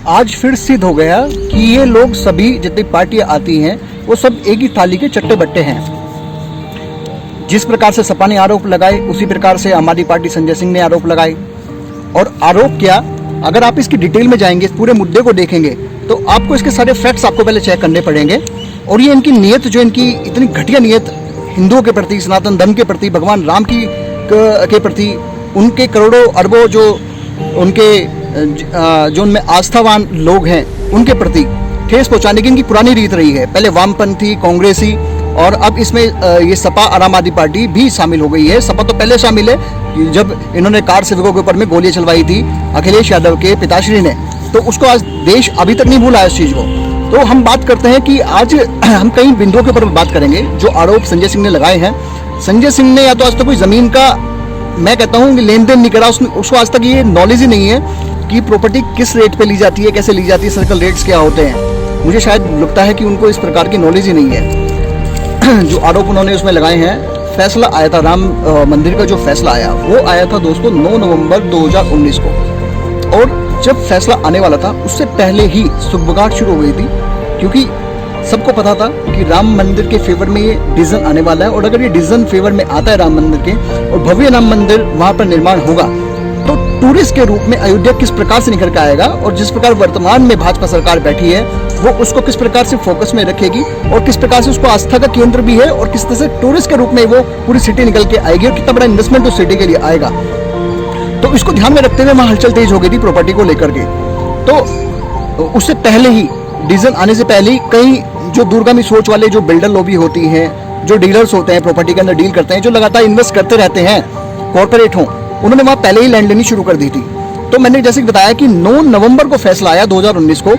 आज फिर सिद्ध हो गया कि ये लोग सभी जितनी पार्टियां आती हैं वो सब एक ही थाली के चट्टे बट्टे हैं। जिस प्रकार से सपा ने आरोप लगाए उसी प्रकार से आम आदमी पार्टी संजय सिंह ने आरोप लगाए। और आरोप क्या, अगर आप इसकी डिटेल में जाएंगे, इस पूरे मुद्दे को देखेंगे तो आपको इसके सारे फैक्ट्स आपको पहले चेक करने पड़ेंगे। और ये इनकी नीयत, जो इनकी इतनी घटिया नीयत हिंदुओं के प्रति, सनातन धर्म के प्रति, भगवान राम के प्रति, उनके करोड़ों अरबों जो उनके जो उनमें आस्थावान लोग हैं उनके प्रति ठेस पहुंचाने की इनकी पुरानी रीत रही है। पहले वामपंथी, कांग्रेसी और अब इसमें ये सपा और आम आदमी पार्टी भी शामिल हो गई है। सपा तो पहले शामिल है जब इन्होंने कार सेवकों के ऊपर में गोलियां चलवाई थी अखिलेश यादव के पिताश्री ने, तो उसको आज देश अभी तक नहीं भूला है इस चीज़ को। तो हम बात करते हैं कि आज हम कई बिंदुओं के ऊपर बात करेंगे जो आरोप संजय सिंह ने लगाए हैं। संजय सिंह ने या तो आज तक कोई ज़मीन का, मैं कहता हूँ कि लेन देन नहीं करा, उसको आज तक ये नॉलेज ही नहीं है कि प्रॉपर्टी किस रेट पे ली जाती है, कैसे ली जाती है, सर्कल रेट्स क्या होते हैं। मुझे शायद लगता है कि उनको इस प्रकार की नॉलेज ही नहीं है। जो आरोप उन्होंने उसमें लगाए हैं, फैसला आया था राम मंदिर का, जो फैसला आया वो आया था दोस्तों 9 नवंबर 2019 को। और जब फैसला आने वाला था उससे पहले ही सुगबुगाहट शुरू हो गई थी, क्योंकि सबको पता था कि राम मंदिर के फेवर में ये डिसीजन आने वाला है। और अगर ये डिसीजन फेवर में आता है राम मंदिर के और भव्य राम मंदिर वहाँ पर निर्माण होगा, तो टूरिस्ट के रूप में अयोध्या किस प्रकार से निकल के आएगा और जिस प्रकार वर्तमान में भाजपा सरकार बैठी है वो उसको किस प्रकार से फोकस में रखेगी और किस प्रकार से उसको आस्था का केंद्र भी है और किस तरह से टूरिस्ट के रूप में वो पूरी सिटी निकल के आएगी और कितना बड़ा इन्वेस्टमेंट उस सिटी के लिए आएगा। तो इसको ध्यान में रखते हुए वहाँ हलचल तेज हो गई थी प्रॉपर्टी को लेकर के। तो उससे पहले ही, डिसीजन आने से पहले ही, कई जो दूरगामी सोच वाले जो बिल्डर लॉबी होती हैं, जो डीलर्स होते हैं, प्रॉपर्टी के अंदर डील करते हैं, जो लगातार इन्वेस्ट करते रहते हैं, कॉर्पोरेट हों, उन्होंने वहाँ पहले ही लैंड लेनी शुरू कर दी थी। तो मैंने जैसे बताया कि 9 नवंबर को फैसला आया 2019 को,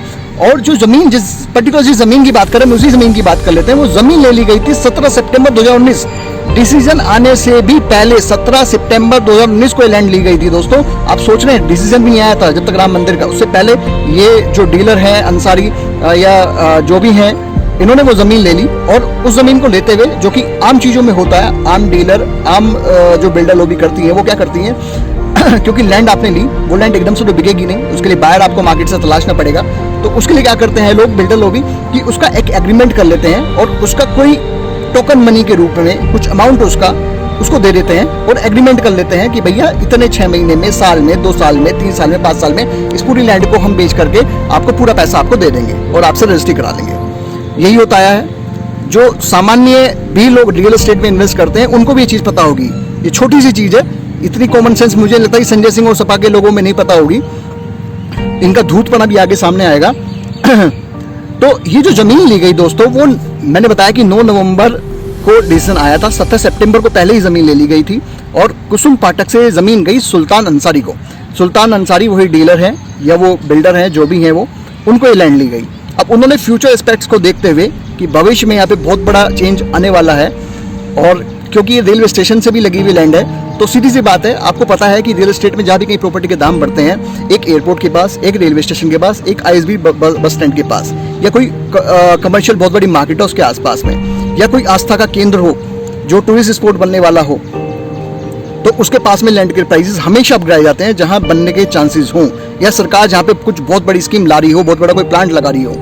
और जो जमीन, जिस पर्टिकुलर जिस जमीन की बात करें उसी जमीन की बात कर लेते हैं, वो जमीन ले ली गई थी 17 सितंबर 2019। डिसीजन आने से भी पहले 17 सितंबर 2019 को लैंड ली गई थी दोस्तों। आप सोच रहे हैं, डिसीजन भी नहीं आया था जब तक राम मंदिर का, उससे पहले ये जो डीलर हैं, अंसारी या जो भी हैं, इन्होंने वो जमीन ले ली। और उस जमीन को लेते हुए, जो कि आम चीजों में होता है, आम डीलर, आम जो बिल्डर लॉबी करती है, वो क्या करती है क्योंकि लैंड आपने ली, वो लैंड एकदम से तो बिकेगी नहीं, उसके लिए बायर आपको मार्केट से तलाशना पड़ेगा। तो उसके लिए क्या करते हैं लोग, बिल्डर लॉबी, कि उसका एक एग्रीमेंट कर लेते हैं और उसका कोई टोकन मनी के रूप में कुछ अमाउंट उसको दे देते हैं और एग्रीमेंट कर लेते हैं कि भैया इतने 6 महीने में, साल में, 2 साल में, 3 साल में, 5 साल में इस पूरी लैंड को हम बेच करके आपको पूरा पैसा आपको दे देंगे और आपसे रजिस्ट्री करा लेंगे। यही होता है। जो सामान्य भी लोग रियल एस्टेट में इन्वेस्ट करते हैं उनको भी ये चीज़ पता होगी। ये छोटी सी चीज़ है, इतनी कॉमन सेंस मुझे लगता है संजय सिंह और सपा के लोगों में नहीं पता होगी, इनका धूतपना भी आगे सामने आएगा। तो ये जो जमीन ली गई दोस्तों, वो मैंने बताया कि 9 नवंबर को डिसीजन आया था, 17 सितंबर को पहले ही जमीन ले ली गई थी और कुसुम पाठक से जमीन गई सुल्तान अंसारी को। सुल्तान अंसारी वही डीलर हैं या वो बिल्डर हैं, जो भी हैं वो, उनको ये लैंड ली गई। अब उन्होंने फ्यूचर एस्पेक्ट्स को देखते हुए कि भविष्य में यहाँ पे बहुत बड़ा चेंज आने वाला है, और क्योंकि ये रेलवे स्टेशन से भी लगी हुई लैंड है, तो सीधी सी बात है, आपको पता है कि रियल एस्टेट में जहाँ भी कहीं प्रॉपर्टी के दाम बढ़ते हैं, एक एयरपोर्ट के पास, एक रेलवे स्टेशन के पास, एक आईएसबी बस स्टैंड के पास, या कोई कमर्शियल बहुत बड़ी मार्केट हो उसके आसपास में, या कोई आस्था का केंद्र हो जो टूरिस्ट स्पॉट बनने वाला हो, तो उसके पास में लैंड के प्राइसेस हमेशा अप गिराए जाते हैं जहां बनने के चांसेस हों, या सरकार जहां पे कुछ बहुत बड़ी स्कीम ला रही हो, बहुत बड़ा कोई प्लांट लगा रही हो।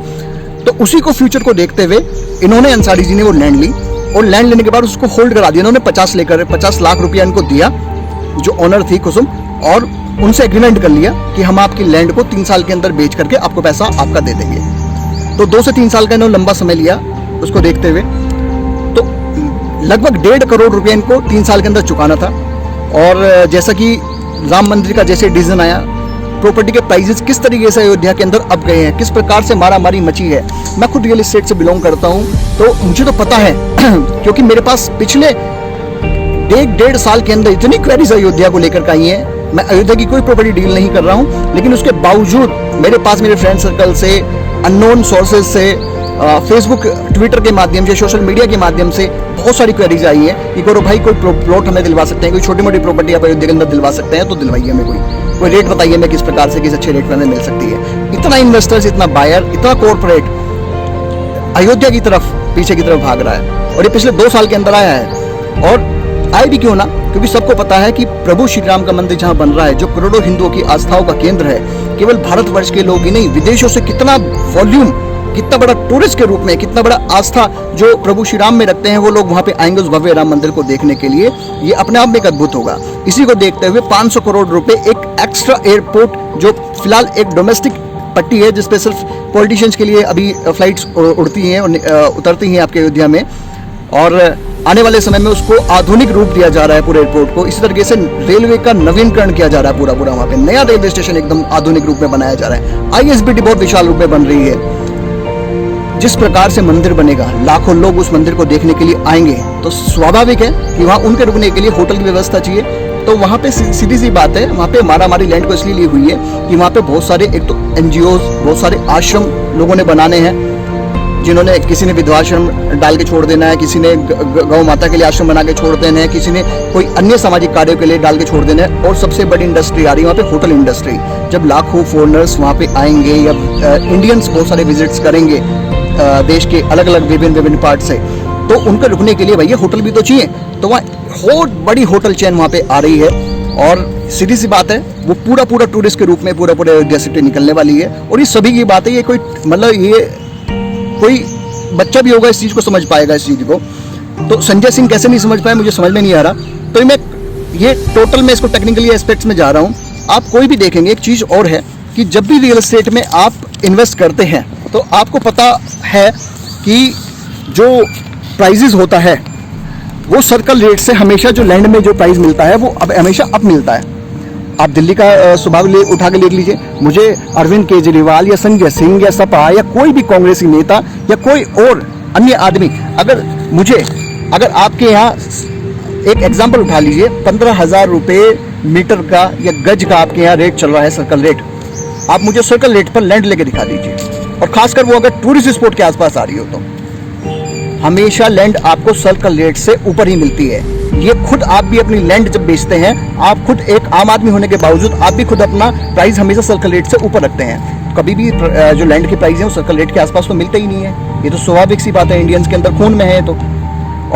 तो उसी को फ्यूचर को देखते हुए इन्होंने, अंसारी जी ने वो लैंड ली और लैंड लेने के बाद उसको होल्ड करा दिया। इन्होंने 50 लाख रुपया इनको दिया, जो ओनर थी कुसुम, और उनसे एग्रीमेंट कर लिया कि हम आपकी लैंड को 3 साल के अंदर बेच करके आपको पैसा आपका दे देंगे। तो 2 से 3 साल का इन्होंने लंबा समय लिया उसको देखते हुए। तो लगभग 1.5 करोड़ रुपया इनको 3 साल के अंदर चुकाना था। और जैसा कि राम मंदिर का जैसे डिसीजन आया, प्रॉपर्टी के प्राइसेस किस तरीके से अयोध्या के अंदर अब गए हैं, किस प्रकार से मारामारी मची है। मैं खुद रियल एस्टेट से बिलोंग करता हूं, तो मुझे तो पता है क्योंकि मेरे पास पिछले 1.5 साल के अंदर इतनी क्वेरीज अयोध्या को लेकर आई हैं। मैं अयोध्या की कोई प्रॉपर्टी डील नहीं कर रहा हूं, लेकिन उसके बावजूद मेरे पास मेरे फ्रेंड सर्कल से, अननोन सोर्सेज से, फेसबुक, ट्विटर के माध्यम से, सोशल मीडिया के माध्यम से बहुत सारी क्वेरीज आई है कि करो भाई कोई प्लॉट हमें दिलवा सकते हैं, कोई छोटी मोटी प्रॉपर्टी आप अयोध्या के अंदर दिलवा सकते हैं तो दिलवाइए हमें, कोई रेट बताइए हमें किस प्रकार से, किस अच्छे रेट पर हमें मिल सकती है। इतना इन्वेस्टर्स, इतना बायर, इतना कॉर्पोरेट अयोध्या की तरफ, पीछे की तरफ भाग रहा है, और ये पिछले 2 साल के अंदर आया है। और आए भी क्यों ना, क्योंकि सबको पता है कि प्रभु श्री राम का मंदिर जहाँ बन रहा है, जो करोड़ों हिंदुओं की आस्थाओं का केंद्र है, केवल भारतवर्ष के लोग ही नहीं, विदेशों से कितना वॉल्यूम, कितना बड़ा टूरिस्ट के रूप में, कितना बड़ा आस्था जो प्रभु श्री राम में रखते हैं, वो लोग वहाँ पे आएंगे उस भव्य राम मंदिर को देखने के लिए। ये अपने आप में एक अद्भुत होगा। इसी को देखते हुए 500 करोड़ रुपए एक एक्स्ट्रा एयरपोर्ट, जो फिलहाल एक डोमेस्टिक पट्टी है जिसपे सिर्फ पॉलिटिशियंस के लिए अभी फ्लाइट्स उड़ती हैं और उतरती हैं आपके अयोध्या में, और आने वाले समय में उसको आधुनिक रूप दिया जा रहा है पूरे एयरपोर्ट को। इसी तरीके से रेलवे का नवीनीकरण किया जा रहा है, पूरा वहाँ पे नया रेलवे स्टेशन एकदम आधुनिक रूप में बनाया जा रहा है। आईएसबीटी बहुत विशाल रूप में बन रही है। जिस प्रकार से मंदिर बनेगा, लाखों लोग उस मंदिर को देखने के लिए आएंगे, तो स्वाभाविक है कि वहाँ उनके रुकने के लिए होटल की व्यवस्था चाहिए। तो वहाँ पे सीधी सी बात है, वहाँ पे मारामारी लैंड को इसलिए ली हुई है कि वहाँ पे बहुत सारे, एक तो एनजीओज, बहुत सारे आश्रम लोगों ने बनाने हैं, जिन्होंने, किसी ने विधवाश्रम डाल के छोड़ देना है, किसी ने गौ माता के लिए आश्रम बना के छोड़ देना है, किसी ने कोई अन्य सामाजिक कार्यों के लिए डाल के छोड़ देना है। और सबसे बड़ी इंडस्ट्री आ रही है वहाँ पे, होटल इंडस्ट्री। जब लाखों फॉरेनर्स वहाँ पे आएंगे या इंडियंस बहुत सारे विजिट्स करेंगे देश के अलग अलग विभिन्न पार्ट से, तो उनका रुकने के लिए भैया होटल भी तो चाहिए। तो वहाँ बहुत बड़ी होटल चेन वहाँ पे आ रही है, और सीधी सी बात है, वो पूरा टूरिस्ट के रूप में पूरा अयोध्या सिटी निकलने वाली है। और ये सभी की बात है, ये कोई मतलब ये कोई बच्चा भी होगा इस चीज़ को समझ पाएगा इस चीज़ को। तो संजय सिंह कैसे नहीं समझ पाए, मुझे समझ में नहीं आ रहा। तो मैं ये टोटल में इसको टेक्निकली एस्पेक्ट्स में जा रहा हूँ। आप कोई भी देखेंगे, एक चीज़ और है कि जब भी रियल एस्टेट में आप इन्वेस्ट करते हैं, तो आपको पता है कि जो प्राइजेस होता है वो सर्कल रेट से हमेशा, जो लैंड में जो प्राइस मिलता है वो अब हमेशा अप मिलता है। आप दिल्ली का स्वभाव उठा के देख लीजिए, मुझे अरविंद केजरीवाल या संजय सिंह या सपा या कोई भी कांग्रेसी नेता या कोई और अन्य आदमी, अगर आपके यहाँ एक एग्जाम्पल उठा लीजिए, 15,000 रुपये मीटर का या गज का आपके यहाँ रेट चल रहा है, सर्कल रेट, आप मुझे सर्कल रेट पर लैंड लेके दिखा दीजिए। और खासकर वो अगर टूरिस्ट स्पॉट के आसपास आ रही हो, तो हमेशा लैंड आपको सर्कल रेट से ऊपर ही मिलती है। ये खुद आप भी अपनी लैंड जब बेचते हैं, आप खुद एक आम आदमी होने के बावजूद आप भी खुद अपना प्राइस हमेशा सर्कल रेट से ऊपर रखते हैं। कभी भी जो लैंड की प्राइस है वो सर्कल रेट के आसपास तो मिलते ही नहीं है। ये तो स्वाभाविक सी बात है, इंडियंस के अंदर खून में है। तो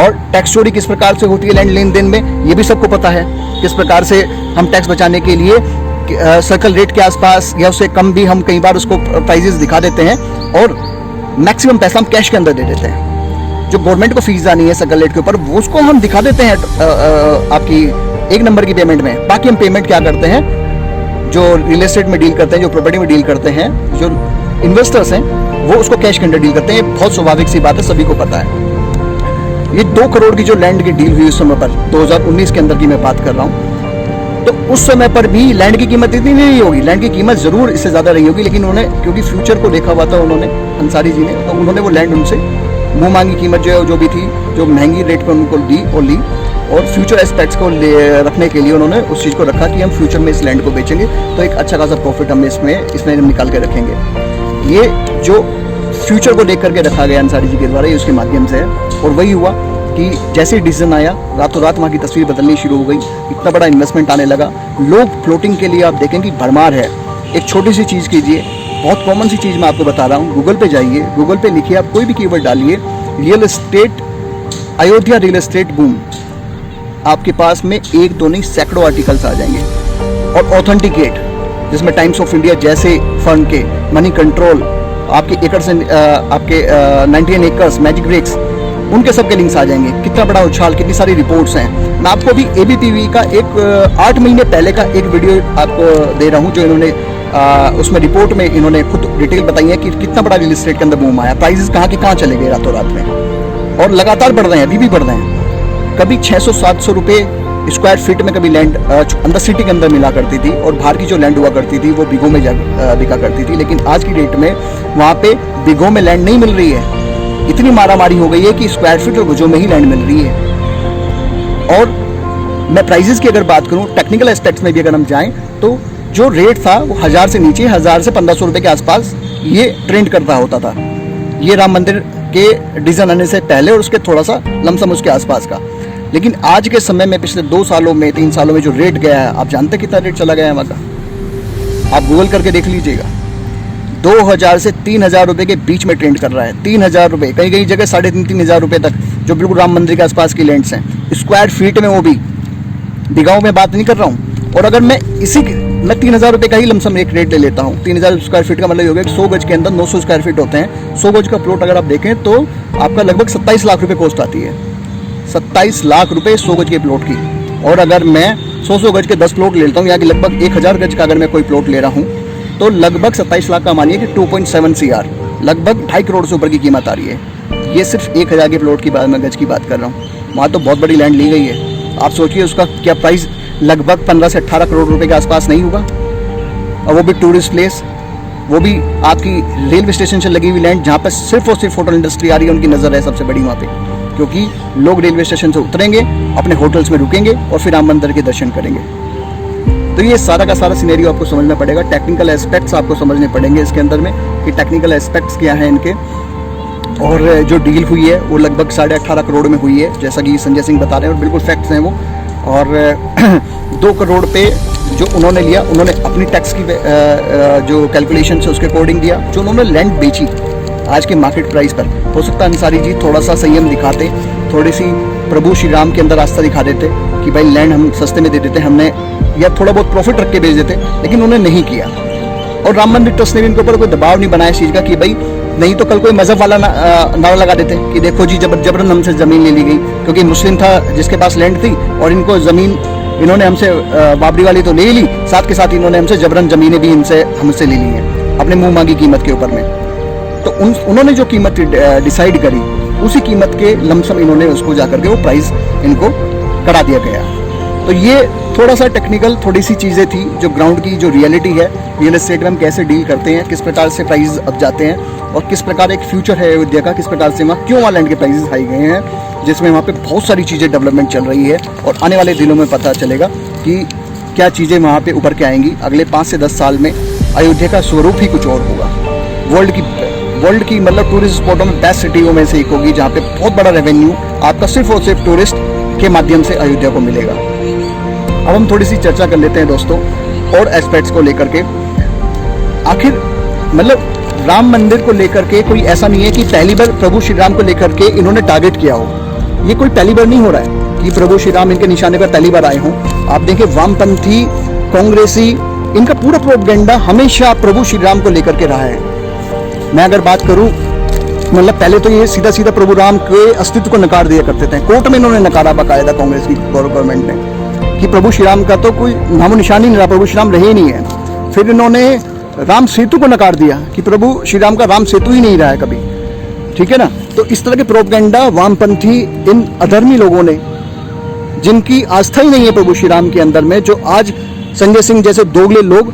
और टैक्स चोरी किस प्रकार से होती है लैंड लेन देन में, ये भी सबको पता है। किस प्रकार से हम टैक्स बचाने के लिए सर्कल रेट के आसपास या उससे कम भी हम कई बार उसको प्राइजेस दिखा देते हैं, और मैक्सिमम पैसा हम कैश के अंदर दे देते हैं। जो गवर्नमेंट को फीस आनी है सर्कल रेट के ऊपर, वो उसको हम दिखा देते हैं आपकी 1 नंबर की पेमेंट में। बाकी हम पेमेंट क्या करते हैं, जो रियल एस्टेट में डील करते हैं, जो प्रॉपर्टी में डील करते हैं, जो इन्वेस्टर्स हैं, वो उसको कैश के अंदर डील करते हैं। बहुत स्वाभाविक सी बात है, सभी को पता है। ये 2 करोड़ की जो लैंड की डील हुई उस समय पर, 2019 के अंदर की मैं बात कर रहा हूँ, तो उस समय पर भी लैंड की कीमत इतनी नहीं होगी। लैंड की कीमत जरूर इससे ज़्यादा रही होगी, लेकिन उन्होंने, क्योंकि फ्यूचर को देखा हुआ था उन्होंने, अंसारी जी ने, तो उन्होंने वो लैंड उनसे मुँह मांगी कीमत जो भी थी, जो महंगी रेट पर उनको दी और ली, और फ्यूचर एस्पेक्ट्स को रखने के लिए उन्होंने उस चीज़ को रखा कि हम फ्यूचर में इस लैंड को बेचेंगे तो एक अच्छा खासा प्रॉफिट हम इसमें हम निकाल के रखेंगे। ये जो फ्यूचर को देख करके रखा गया अंसारी जी के द्वारा, ये उसके माध्यम से है। और वही हुआ कि जैसे ही डिसीजन आया, रातों रात वहाँ की तस्वीर बदलनी शुरू हो गई। इतना बड़ा इन्वेस्टमेंट आने लगा, लोग फ्लोटिंग के लिए आप देखेंगे भरमार है। एक छोटी सी चीज़ कीजिए, बहुत कॉमन सी चीज़ मैं आपको बता रहा हूँ, गूगल पे जाइए, गूगल पे लिखिए, आप कोई भी कीवर्ड डालिए, real estate Ayodhya real estate boom, आपके पास में 1-2 नहीं सैकड़ों आर्टिकल्स आ जाएंगे। और ऑथेंटिकेट, जिसमें टाइम्स ऑफ इंडिया जैसे फर्म के, मनी कंट्रोल, आपके एकड़ से आपके 99 एकर्स, मैजिक ब्रेक्स, उनके सबके लिंक्स आ जाएंगे। कितना बड़ा उछाल, कितनी सारी रिपोर्ट्स हैं। मैं आपको अभी ABPV का एक 8 महीने पहले का एक वीडियो आपको दे रहा हूँ, जो इन्होंने उसमें रिपोर्ट में इन्होंने खुद डिटेल बताई है कि कितना बड़ा रियल एस्टेट के अंदर बूम आया, प्राइसेस कहाँ के कहाँ चले गए रातों रात में, और लगातार बढ़ रहे हैं, अभी भी बढ़ रहे हैं। कभी 600-700 रुपये स्क्वायर फीट में कभी लैंड अंदर सिटी के अंदर मिला करती थी, और बाहर की जो लैंड हुआ करती थी वो बिघों में बिका करती थी। लेकिन आज की डेट में वहाँ पे बिघों में लैंड नहीं मिल रही है, इतनी मारामारी हो गई है कि स्क्वायर फीट और गजों में ही लैंड मिल रही है। और मैं प्राइजेस की अगर बात करूं, टेक्निकल एस्पेक्ट्स में भी अगर हम जाएं, तो जो रेट था वो 1000 से नीचे, 1000 से 1500 रुपये के आसपास ये ट्रेंड करता होता था, ये राम मंदिर के डिज़ाइन आने से पहले और उसके थोड़ा सा लमसम उसके आसपास का। लेकिन आज के समय में, पिछले 2 सालों में, 3 सालों में जो रेट गया है, आप जानते कितना रेट चला गया है वहाँ का, आप गूगल करके देख लीजिएगा। 2,000 से 3,000 रुपए के बीच में ट्रेंड कर रहा है। 3,000 रुपए, कहीं कहीं जगह 3,500 रुपए तक, जो बिल्कुल राम मंदिर के आसपास की लैंड्स हैं, स्क्वायर फीट में, वो भी बिगाओं में बात नहीं कर रहा हूँ। और अगर मैं मैं 3,000 रुपए का ही लमसम एक रेट ले लेता हूँ। 3,000 स्क्वायर फीट का मतलब हो गया कि 100 गज के अंदर 900 स्क्वायर फीट होते हैं। 100 गज का प्लॉट अगर आप देखें तो आपका लगभग 27 लाख रुपए कॉस्ट आती है। 27 लाख रुपए 100 गज के प्लॉट की। और अगर मैं 100 गज के 10 प्लॉट ले लेता हूँ, या कि लगभग 1,000 गज का अगर मैं कोई प्लॉट ले रहा हूँ, तो लगभग 27 लाख का मानिए कि 2.7 CR, लगभग 2.5 करोड़ से ऊपर की कीमत आ रही है। ये सिर्फ 1,000 के प्लॉट की बात, मैं गज की बात कर रहा हूँ। वहाँ तो बहुत बड़ी लैंड ली गई है। आप सोचिए उसका क्या प्राइस लगभग 15 से 18 करोड़ रुपए के आसपास नहीं होगा। और वो भी टूरिस्ट प्लेस, वो भी आपकी रेलवे स्टेशन से लगी हुई लैंड, जहाँ पर सिर्फ और सिर्फ होटल इंडस्ट्री आ रही है, उनकी नज़र है सबसे बड़ी वहाँ पे। क्योंकि लोग रेलवे स्टेशन से उतरेंगे, अपने होटल्स में रुकेंगे और फिर राम मंदिर के दर्शन करेंगे। तो ये सारा का सारा सिनेरियो आपको समझना पड़ेगा। टेक्निकल एस्पेक्ट्स आपको समझने पड़ेंगे इसके अंदर में, कि टेक्निकल एस्पेक्ट्स क्या हैं इनके। और जो डील हुई है वो लगभग 18.5 करोड़ में हुई है, जैसा कि संजय सिंह बता रहे हैं, और बिल्कुल फैक्ट्स हैं वो। और 2 करोड़ पे जो उन्होंने लिया, उन्होंने अपनी टैक्स की जो कैलकुलेशन है उसके अकॉर्डिंग दिया। जो उन्होंने लैंड बेची आज के मार्केट प्राइस पर, हो सकता है अंसारी जी थोड़ा सा संयम दिखाते, थोड़ी सी प्रभु श्री राम के अंदर आस्था दिखा देते कि भाई लैंड हम सस्ते में दे देते हमने, या थोड़ा बहुत प्रॉफिट रख के बेच देते, लेकिन उन्होंने नहीं किया। और राम मंदिर ट्रस्ट ने भी इनके ऊपर कोई दबाव नहीं बनाया इस चीज़ का कि भाई नहीं तो कल कोई मजहब वाला नारा लगा देते कि देखो जी जबरन हमसे ज़मीन ले ली गई, क्योंकि मुस्लिम था जिसके पास लैंड थी और इनको ज़मीन इन्होंने हमसे बाबरी वाली तो ले ली, साथ के साथ इन्होंने हमसे जबरन ज़मीनें भी हमसे ले ली हैं अपने मुँह मांगी कीमत के ऊपर में। तो उन्होंने जो कीमत डिसाइड करी, उसी कीमत के लमसम इन्होंने उसको जाकर के वो प्राइस इनको करा दिया गया। तो ये थोड़ा सा टेक्निकल थोड़ी सी चीज़ें थी, जो ग्राउंड की जो रियलिटी है, रियल एस्टेट में हम कैसे डील करते हैं, किस प्रकार से प्राइस अब जाते हैं, और किस प्रकार एक फ्यूचर है अयोध्या का, किस प्रकार से वहाँ क्यों वहाँ लैंड के प्राइसेस हाई गए हैं, जिसमें वहाँ पे बहुत सारी चीज़ें डेवलपमेंट चल रही है। और आने वाले दिनों में पता चलेगा कि क्या चीज़ें वहाँ पे उभर के आएंगी। अगले 5 से 10 साल में अयोध्या का स्वरूप ही कुछ और होगा। वर्ल्ड की मतलब टूरिस्ट स्पॉटों में बेस्ट सिटियों में से एक होगी, जहाँ पे बहुत बड़ा रेवेन्यू आपका सिर्फ और सिर्फ टूरिस्ट के माध्यम से अयोध्या को मिलेगा। अब हम थोड़ी सी चर्चा कर लेते हैं दोस्तों और एस्पेक्ट्स को लेकर के। आखिर मतलब राम मंदिर को लेकर के कोई ऐसा नहीं है कि पहली बार प्रभु श्री राम को लेकर के इन्होंने टारगेट किया हो। ये कोई पहली बार नहीं हो रहा है कि प्रभु श्री राम इनके निशाने पर पहली बार आए हों। आप देखें वामपंथी, कांग्रेसी, इनका पूरा प्रोपेगेंडा हमेशा प्रभु श्री राम को लेकर के रहा है। मैं अगर बात करूं, मतलब पहले तो ये सीधा सीधा प्रभु राम के अस्तित्व को नकार दिया करते थे। कोर्ट में इन्होंने नकारा बाकायदा कांग्रेस की गवर्नमेंट ने कि प्रभु श्री राम का तो कोई नामो निशान ही नहीं रहा, प्रभु श्री राम रहे ही नहीं है। फिर इन्होंने राम सेतु को नकार दिया कि प्रभु श्री राम का राम सेतु ही नहीं रहा है कभी, ठीक है ना। तो इस तरह के प्रोपेगेंडा वामपंथी इन अधर्मी लोगों ने, जिनकी आस्था ही नहीं है प्रभु श्री राम के अंदर में, जो आज संजय सिंह जैसे दोगले लोग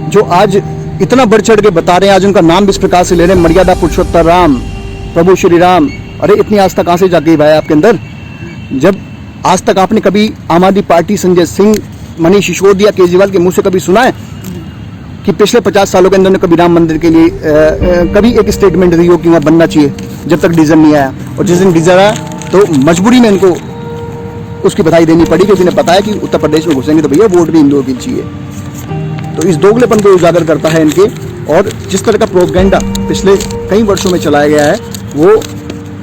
जो आज इतना बढ़ चढ़ के बता रहे हैं, आज उनका नाम भी इस प्रकार से ले रहे हैं, मर्यादा पुरुषोत्तम राम, प्रभु श्री राम। अरे इतनी आस्था कहाँ से जाग गई भाई आपके अंदर? जब आज तक आपने कभी आम आदमी पार्टी, संजय सिंह, मनीष सिसोदिया, केजरीवाल के मुंह से कभी सुना है कि पिछले 50 सालों के अंदर कभी राम मंदिर के लिए कभी एक स्टेटमेंट दी हो कि वहाँ बनना चाहिए, जब तक डीजल नहीं आया। और जिस दिन डीजल आया तो मजबूरी में इनको उसकी बधाई देनी पड़ी, क्योंकि इन्हें पता है कि उत्तर प्रदेश में घुसेंगे तो भैया वोट भी हिंदुओं की चाहिए। तो इस दोगलेपन को उजागर करता है इनके। और जिस तरह का प्रोपेगेंडा पिछले कई वर्षों में चलाया गया है वो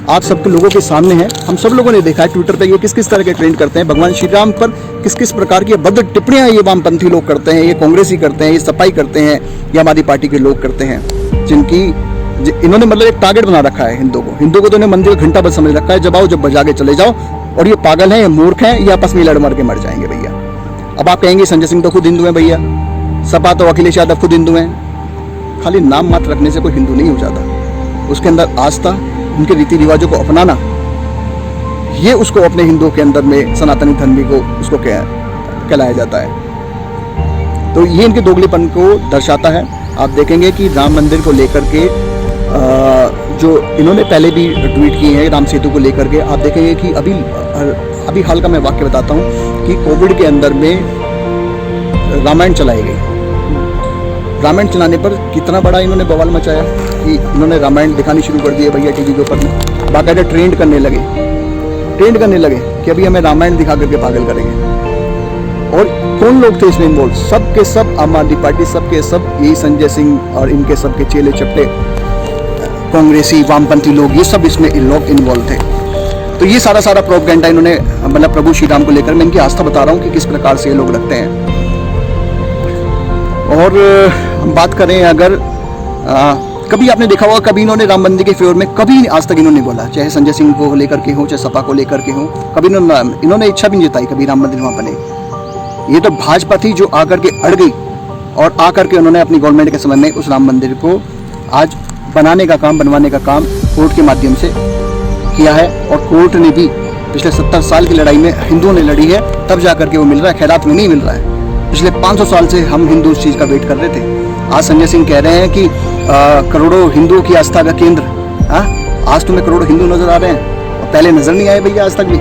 आप सबके लोगों के सामने है। हम सब लोगों ने देखा है ट्विटर पे ये किस किस तरह के ट्रेंड करते हैं, भगवान श्री राम पर किस किस प्रकार की भद्र टिप्पणियां ये वामपंथी लोग करते हैं, ये कांग्रेसी करते हैं, ये सपाई करते हैं, ये हमारी पार्टी के लोग करते हैं, जिनकी इन्होंने मतलब एक टारगेट बना रखा है हिंदू को तो इन्हें मंदिर का घंटा बस समझ रखा है, जब आओ जब बजा के चले जाओ। और ये पागल हैं, ये मूर्ख हैं, ये आपस में लड़ मर के मर जाएंगे भैया। अब आप कहेंगे संजय सिंह तो खुद हिंदू हैं भैया, सपा तो अखिलेश यादव खुद हिंदू हैं। खाली नाम मात्र रखने से कोई हिंदू नहीं हो जाता, उसके अंदर आस्था, उनके रीति रिवाजों को अपनाना, ये उसको अपने हिंदुओं के अंदर में सनातनी धर्मी को उसको कहलाया जाता है। तो ये इनके दोगलेपन को दर्शाता है। आप देखेंगे कि राम मंदिर को लेकर के जो इन्होंने पहले भी ट्वीट किए हैं राम सेतु को लेकर के, आप देखेंगे कि अभी हाल का मैं वाक्य बताता हूँ कि कोविड के अंदर में रामायण चलाई गई। रामायण चलाने पर कितना बड़ा इन्होंने बवाल मचाया कि इन्होंने रामायण दिखानी शुरू कर दी है भैया टीवी के ऊपर में, बाकायदा ट्रेंड करने लगे कि अभी हमें रामायण दिखा करके पागल करेंगे। और कौन लोग थे इसमें इन्वॉल्व? सब के सब आम आदमी पार्टी, सब के सब यही संजय सिंह और इनके सब के चेले चपटे कांग्रेसी वामपंथी लोग, ये सब इसमें लोग इन्वॉल्व थे। तो ये सारा प्रोपेगेंडा इन्होंने, मतलब प्रभु श्री राम को लेकर, मैं इनकी आस्था बता रहा हूँ कि किस प्रकार से ये लोग रखते हैं। और हम बात करें अगर कभी आपने देखा होगा, कभी इन्होंने राम मंदिर के फेवर में कभी आज तक इन्होंने बोला, चाहे संजय सिंह को लेकर के हो, चाहे सपा को लेकर के हो, कभी इन्होंने इच्छा भी नहीं जताई कभी राम मंदिर वहाँ बने। ये तो भाजपा थी जो आकर के अड़ गई और आकर के उन्होंने अपनी गवर्नमेंट के समय में उस राम मंदिर को आज बनवाने का काम कोर्ट के माध्यम से किया है। और कोर्ट ने भी पिछले 70 साल की लड़ाई में हिंदुओं ने लड़ी है, तब जाकर के वो मिल रहा है, खैरात में नहीं मिल रहा है। पिछले 500 साल से हम हिंदू उस चीज़ का वेट कर रहे थे। आज संजय सिंह कह रहे हैं कि करोड़ों हिंदुओं की आस्था का केंद्र, आज तुम्हें करोड़ों हिंदू नजर आ रहे हैं और पहले नजर नहीं आए भैया आज तक भी,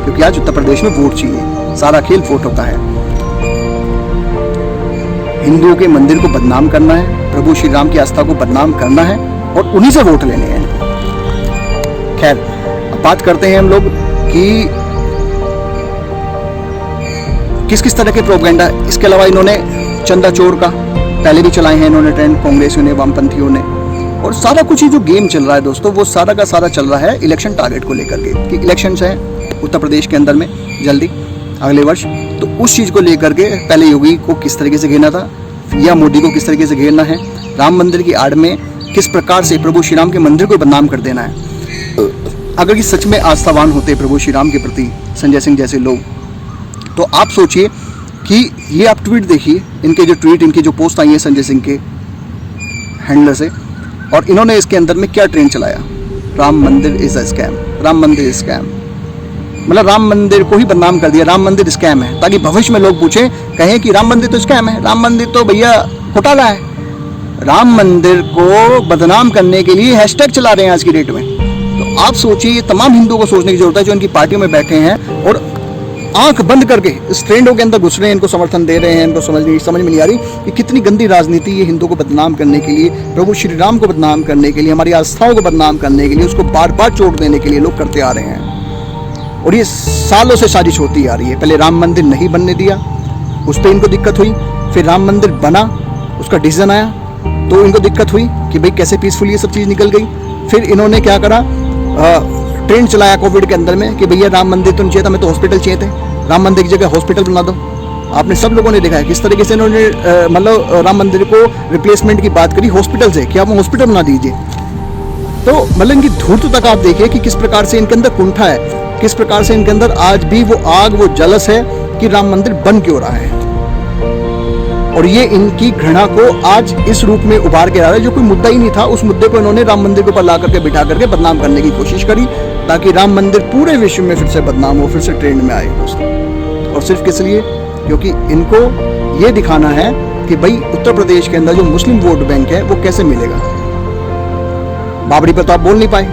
क्योंकि आज उत्तर प्रदेश में वोट चाहिए, सारा खेल वोटों का है। हिंदुओं के मंदिर को बदनाम करना है, प्रभु श्री राम की आस्था को बदनाम करना है और उन्हीं से वोट लेने हैं। खैर, अब बात करते हैं हम लोग कि किस किस तरह के प्रोपेगेंडा, इसके अलावा इन्होंने चंदा चोर का पहले भी चलाए हैं इन्होंने ट्रेंड, कांग्रेसियों ने, वामपंथियों ने। और सारा कुछ ही जो गेम चल रहा है दोस्तों, वो सारा का सारा चल रहा है इलेक्शन टारगेट को लेकर के, कि इलेक्शंस है उत्तर प्रदेश के अंदर में जल्दी अगले वर्ष, तो उस चीज़ को लेकर के पहले योगी को किस तरीके से घेरना था या मोदी को किस तरीके से घेरना है, राम मंदिर की आड़ में किस प्रकार से प्रभु श्री राम के मंदिर को बदनाम कर देना है। अगर कि सच में आस्थावान होते प्रभु श्री राम के प्रति संजय सिंह जैसे लोग, तो आप सोचिए कि ये आप ट्वीट देखिए, इनके जो ट्वीट, इनकी जो पोस्ट आई है संजय सिंह के हैंडलर से, और इन्होंने इसके अंदर में क्या ट्रेंड चलाया, राम मंदिर इज अ स्कैम, राम मंदिर इज स्कैम, मतलब राम मंदिर को ही बदनाम कर दिया, राम मंदिर स्कैम है, ताकि भविष्य में लोग पूछें, कहें कि राम मंदिर तो स्कैम है, राम मंदिर तो भैया घोटाला है। राम मंदिर को बदनाम करने के लिए हैशटैग चला रहे हैं आज की डेट में। तो आप सोचिए, ये तमाम हिंदुओं को सोचने की जरूरत है जो इनकी पार्टियों में बैठे हैं और आंख बंद करके इस ट्रेंडों के अंदर घुस रहे हैं, इनको समर्थन दे रहे हैं। इनको समझ में नहीं आ रही कि कितनी गंदी राजनीति ये हिंदुओं को बदनाम करने के लिए, प्रभु श्री राम को बदनाम करने के लिए, हमारी आस्थाओं को बदनाम करने के लिए, उसको बार बार चोट देने के लिए लोग करते आ रहे हैं। और ये सालों से साजिश होती आ रही है। पहले राम मंदिर नहीं बनने दिया, उस पर इनको दिक्कत हुई, फिर राम मंदिर बना, उसका डिसीजन आया तो इनको दिक्कत हुई कि भाई कैसे पीसफुली ये सब चीज़ निकल गई। फिर इन्होंने क्या करा, ट्रेंड चलाया कोविड के अंदर में कि भैया राम मंदिर तो नहीं चाहिए था, हमें तो हॉस्पिटल चाहिए थे, राम मंदिर की जगह हॉस्पिटल बना दो। आपने सब लोगों ने देखा है किस तरीके से इन्होंने मतलब राम मंदिर को रिप्लेसमेंट की बात करी हॉस्पिटल से, कि आप हॉस्पिटल बना दीजिए। तो मतलब इनकी धूर्त तक आप देखिए कि किस प्रकार से इनके अंदर कुंठा है, किस प्रकार से इनके अंदर आज भी वो आग, वो जलस है कि राम मंदिर बन क्यों रहा है। और ये इनकी घृणा को आज इस रूप में उभार के आ रहा है, जो कोई मुद्दा ही नहीं था, उस मुद्दे को इन्होंने राम मंदिर के ऊपर ला करके बिठा करके बदनाम करने की कोशिश करी, ताकि राम मंदिर पूरे विश्व में फिर से बदनाम हो, फिर से ट्रेंड में आए दोस्तों। और सिर्फ किस लिए, क्योंकि इनको ये दिखाना है कि भाई उत्तर प्रदेश के अंदर जो मुस्लिम वोट बैंक है वो कैसे मिलेगा। बाबरी पर तो आप बोल नहीं पाए,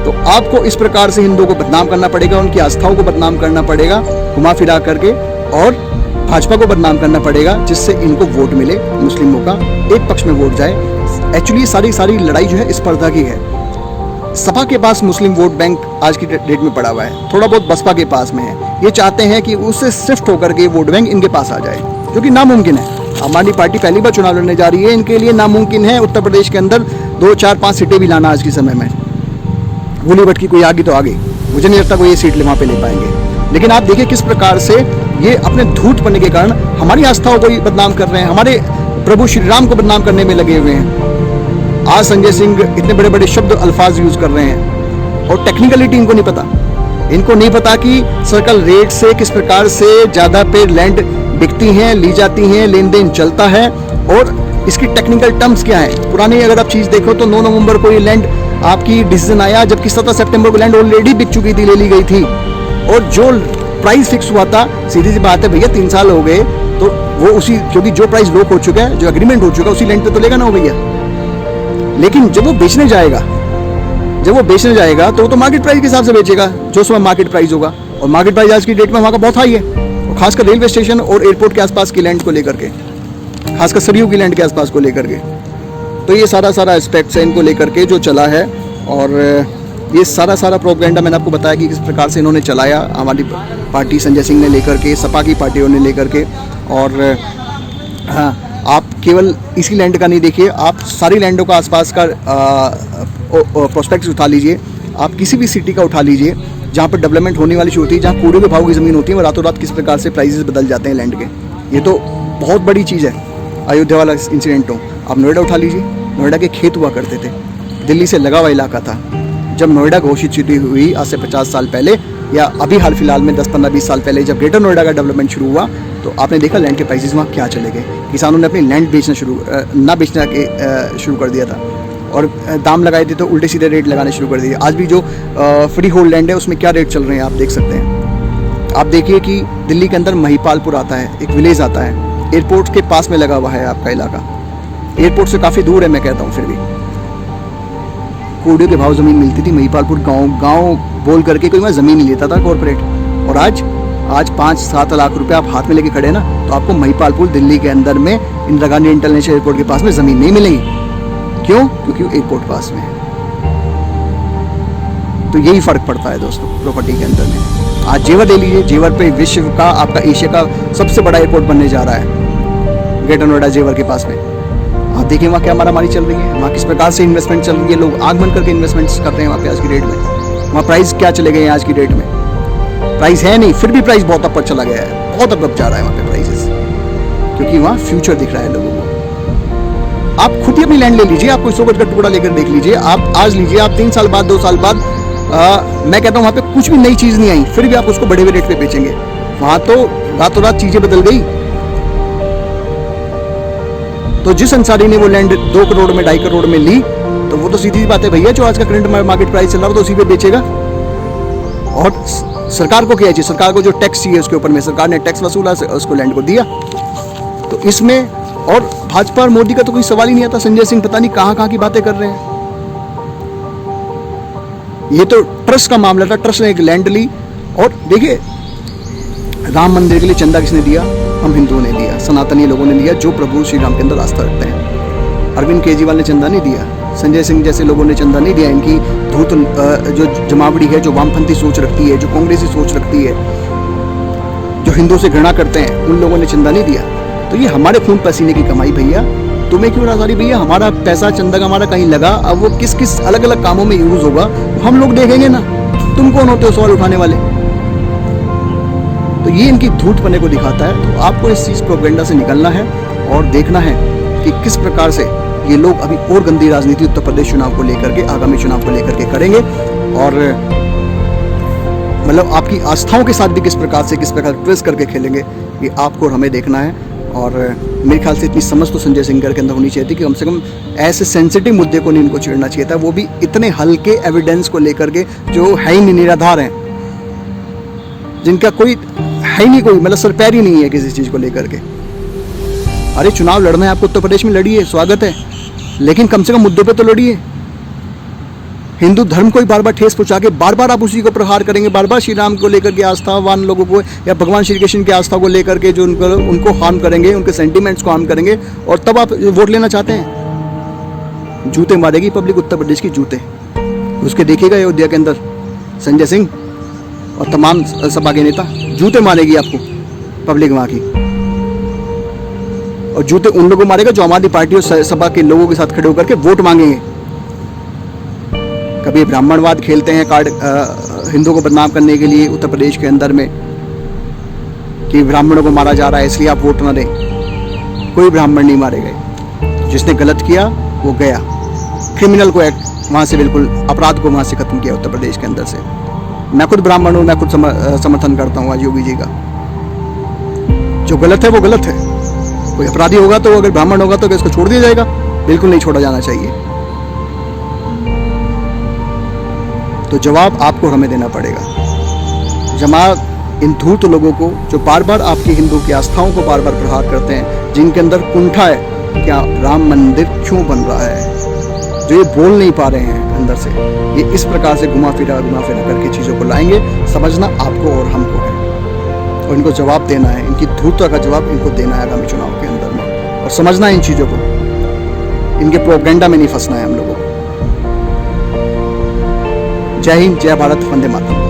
तो आपको इस प्रकार से हिंदुओं को बदनाम करना पड़ेगा, उनकी आस्थाओं को बदनाम करना पड़ेगा घुमा फिरा करके, और भाजपा को बदनाम करना पड़ेगा, जिससे इनको वोट मिले, मुस्लिमों का एक पक्ष में वोट जाए। एक्चुअली सारी लड़ाई जो है स्पर्धा की है। सपा के पास मुस्लिम वोट बैंक आज की डेट में पड़ा हुआ है, थोड़ा बहुत बसपा के पास में है। ये चाहते हैं कि उससे शिफ्ट होकर के वोट बैंक इनके पास आ जाए, जो कि नामुमकिन है। आम आदमी पार्टी पहली बार चुनाव लड़ने जा रही है, इनके लिए नामुमकिन है उत्तर प्रदेश के अंदर 2, 4, 5 सीटें भी लाना आज के समय में। गोली भट्ट की कोई आगे तो आगे, मुझे नहीं लगता कोई ये सीट वहाँ पे ले पाएंगे। लेकिन आप देखिए किस प्रकार से ये अपने धूर्त बनने के कारण हमारी आस्थाओं को बदनाम कर रहे हैं, हमारे प्रभु श्री राम को बदनाम करने में लगे हुए हैं। आज संजय सिंह इतने बड़े बड़े शब्द अल्फाज यूज कर रहे हैं और टेक्निकलिटी इनको नहीं पता। इनको नहीं पता कि सर्कल रेट से किस प्रकार से ज़्यादा पे लैंड बिकती हैं, ली जाती हैं, लेन देन चलता है, और इसकी टेक्निकल टर्म्स क्या है। पुरानी अगर आप चीज़ देखो तो 9 नवंबर को ये लैंड आपकी डिसीजन आया, जबकि 17 सितंबर को लैंड ऑलरेडी बिक चुकी थी, ले ली गई थी। और जो प्राइस फिक्स हुआ था, सीधी सी बात है भैया 3 साल हो गए, तो वो उसी, क्योंकि जो प्राइस लॉक हो चुका है, जो एग्रीमेंट हो चुका है, उसी लैंड पे तो लेगा ना वो भैया। लेकिन जब वो बेचने जाएगा तो वो तो मार्केट प्राइस के हिसाब से बेचेगा, जो समय मार्केट प्राइस होगा। और मार्केट प्राइस आज की डेट में वहाँ का बहुत हाई है, और खासकर रेलवे स्टेशन और एयरपोर्ट के आसपास की लैंड को लेकर के, खासकर सरयू की लैंड के आसपास को लेकर के। तो ये सारा एस्पेक्ट्स है इनको लेकर के जो चला है। और ये सारा प्रोपेगेंडा मैंने आपको बताया कि किस प्रकार से इन्होंने चलाया, हमारी पार्टी संजय सिंह ने लेकर के, सपा की पार्टियों ने लेकर के। और हाँ, आप केवल इसी लैंड का नहीं देखिए, आप सारी लैंडों का आसपास का प्रोस्पेक्ट्स उठा लीजिए, आप किसी भी सिटी का उठा लीजिए जहाँ पर डेवलपमेंट होने वाली होती है, जहाँ कूड़े के भाव की ज़मीन होती है, वो रातों रात किस प्रकार से प्राइसेस बदल जाते हैं लैंड के। ये तो बहुत बड़ी चीज़ है। अयोध्या वाला इंसिडेंट हो, आप नोएडा उठा लीजिए, नोएडा के खेत हुआ करते थे, दिल्ली से लगा हुआ इलाका था। जब नोएडा घोषित सिटी हुई आज से 50 साल पहले, या अभी हाल फिलहाल में 10, 15, 20 साल पहले जब ग्रेटर नोएडा का डेवलपमेंट शुरू हुआ, तो आपने देखा लैंड के प्राइसेस वहाँ क्या चले गए। किसानों ने अपनी लैंड बेचना शुरू कर दिया था, और दाम लगाए थे तो उल्टे सीधे रेट लगाने शुरू कर दिए। आज भी जो फ्री होल्ड लैंड है उसमें क्या रेट चल रहे हैं आप देख सकते हैं। आप देखिए कि दिल्ली के अंदर महिपालपुर आता है, एक विलेज आता है, एयरपोर्ट के पास में लगा हुआ है आपका इलाका, एयरपोर्ट से काफ़ी दूर है मैं कहता हूँ, फिर भी कूड़े के भाव ज़मीन मिलती थी। महिपालपुर गांव बोल करके कोई वहाँ ज़मीन नहीं लेता था कॉर्पोरेट। और आज 5-7 लाख रुपए आप हाथ में लेके खड़े ना, तो आपको महिपालपुर दिल्ली के अंदर में इंदिरा गांधी इंटरनेशनल एयरपोर्ट के पास में ज़मीन नहीं मिलेगी। क्यों? क्योंकि एयरपोर्ट पास में है। तो यही फ़र्क पड़ता है दोस्तों प्रॉपर्टी के अंदर में। आज जेवर ले लीजिए, जेवर पे विश्व का, आपका एशिया का सबसे बड़ा एयरपोर्ट बनने जा रहा है ग्रेटर नोएडा जेवर के पास में। आप देखिए वहाँ क्या मारामारी चल रही है, वहाँ किस प्रकार से इन्वेस्टमेंट चल रही है, लोग आग बंद करके इन्वेस्टमेंट्स कर रहे हैं वहाँ पे आज की डेट में। वहाँ प्राइस क्या चले गए हैं आज की डेट में, प्राइस है नहीं, फिर भी प्राइस बहुत ऊपर चला गया है, बहुत अप जा रहा है वहाँ पे प्राइसेस, क्योंकि वहाँ फ्यूचर दिख रहा है लोगों को। आप खुद ही अपनी लैंड ले लीजिए, आप कोई 100 गज का टुकड़ा लेकर देख लीजिए, आप आज लीजिए, आप 3 साल बाद 2 साल बाद मैं कहता हूँ वहाँ पे कुछ भी नई चीज़ नहीं आई, फिर भी आप उसको बड़े हुए रेट पे बेचेंगे। वहाँ तो रातों रात चीज़ें बदल गई। तो जिस अंसारी ने वो लैंड 2 करोड़ में, 2.5 करोड़ में ली, तो वो तो सीधी बात है भैया, जो आज का करंट मार्केट प्राइस चल रहा है तो उसी पे बेचेगा। और सरकार को क्या चाहिए? सरकार को जो टैक्स चाहिए उसके ऊपर में सरकार ने टैक्स वसूला, उसको लैंड को दिया। तो इसमें और भाजपा और मोदी का तो कोई सवाल ही नहीं आता। संजय सिंह पता नहीं कहाँ की बातें कर रहे हैं। ये तो ट्रस्ट का मामला था, ट्रस्ट ने एक लैंड ली। और देखिए राम मंदिर के लिए चंदा किसने दिया? हम हिंदुओं ने दिया, सनातनी लोगों ने दिया, जो प्रभु श्री राम के अंदर आस्था रखते हैं। अरविंद केजरीवाल ने चंदा नहीं दिया, संजय सिंह जैसे लोगों ने चंदा नहीं दिया। इनकी धूत जो जमावड़ी है, जो वामपंथी सोच रखती है, जो कांग्रेसी सोच रखती है, जो हिंदुओं से घृणा करते हैं, उन लोगों ने चंदा नहीं दिया। तो ये हमारे खून पसीने की कमाई भैया, तुम्हें क्यों राजारी भैया? हमारा पैसा चंदा का हमारा कहीं लगा, अब वो किस किस अलग अलग कामों में यूज होगा हम लोग देखेंगे ना। तुम कौन होते हो सवाल उठाने वाले? तो ये इनकी धूर्त पने को दिखाता है। तो आपको इस चीज प्रोपेगेंडा से निकलना है और देखना है कि किस प्रकार से ये लोग अभी और गंदी राजनीति उत्तर प्रदेश चुनाव को लेकर के, आगामी चुनाव को लेकर के करेंगे। और मतलब आपकी आस्थाओं के साथ भी किस प्रकार ट्विस्ट करके खेलेंगे, ये आपको और हमें देखना है। और मेरे ख्याल से इतनी समझ तो संजय सिंह के अंदर होनी चाहिए थी कि कम से कम ऐसे सेंसिटिव मुद्दे को नहीं इनको छेड़ना चाहिए था, वो भी इतने हल्के एविडेंस को लेकर के जो है ही निराधार हैं, जिनका कोई है ही नहीं, कोई मतलब सर पैर ही नहीं है किसी चीज़ को लेकर के। अरे चुनाव लड़ना है आपको उत्तर प्रदेश में, लड़िए, स्वागत है, लेकिन कम से कम मुद्दों पे तो लड़िए। हिंदू धर्म को ही बार बार ठेस पहुंचा के बार बार आप उसी को प्रहार करेंगे, बार बार श्री राम को लेकर के आस्थावान लोगों को या भगवान श्री कृष्ण की आस्था को लेकर के जो उनको हार्म करेंगे, उनके सेंटिमेंट्स को हार्म करेंगे, और तब आप वोट लेना चाहते हैं। जूते मारेगी पब्लिक उत्तर प्रदेश की, जूते उसके देखिएगा अयोध्या के अंदर संजय सिंह और तमाम सपा के नेता, जूते मारेगी आपको पब्लिक वहाँ की। और जूते उन लोगों मारेगा जो आम आदमी पार्टी और सपा के लोगों के साथ खड़े होकर के वोट मांगेंगे। कभी ब्राह्मणवाद खेलते हैं कार्ड हिंदुओं को बदनाम करने के लिए उत्तर प्रदेश के अंदर में, कि ब्राह्मणों को मारा जा रहा है इसलिए आप वोट ना दें। कोई ब्राह्मण नहीं मारे गए, जिसने गलत किया वो गया, क्रिमिनल को एक्ट वहाँ से बिल्कुल अपराध को वहाँ से खत्म किया उत्तर प्रदेश के अंदर से। मैं खुद ब्राह्मण हूँ, मैं खुद समर्थन करता हूँ आज योगी जी का। जो गलत है वो गलत है, कोई अपराधी होगा तो अगर ब्राह्मण होगा तो क्या इसको छोड़ दिया जाएगा? बिल्कुल नहीं छोड़ा जाना चाहिए। तो जवाब आपको हमें देना पड़ेगा। जमात इन धूर्त लोगों को जो बार बार आपकी हिंदू की आस्थाओं को बार बार प्रहार करते हैं, जिनके अंदर कुंठा है क्या राम मंदिर क्यों बन रहा है, जो ये बोल नहीं पा रहे हैं अंदर से, ये इस प्रकार से घुमा फिरा करके चीज़ों को लाएंगे। समझना आपको और हमको है, और इनको जवाब देना है, इनकी धूर्तता का जवाब इनको देना है आगामी चुनाव के अंदर में। और समझना है इन चीज़ों को, इनके प्रोपेगेंडा में नहीं फंसना है हम लोगों को। जय हिंद, जय भारत, वंदे मातरम।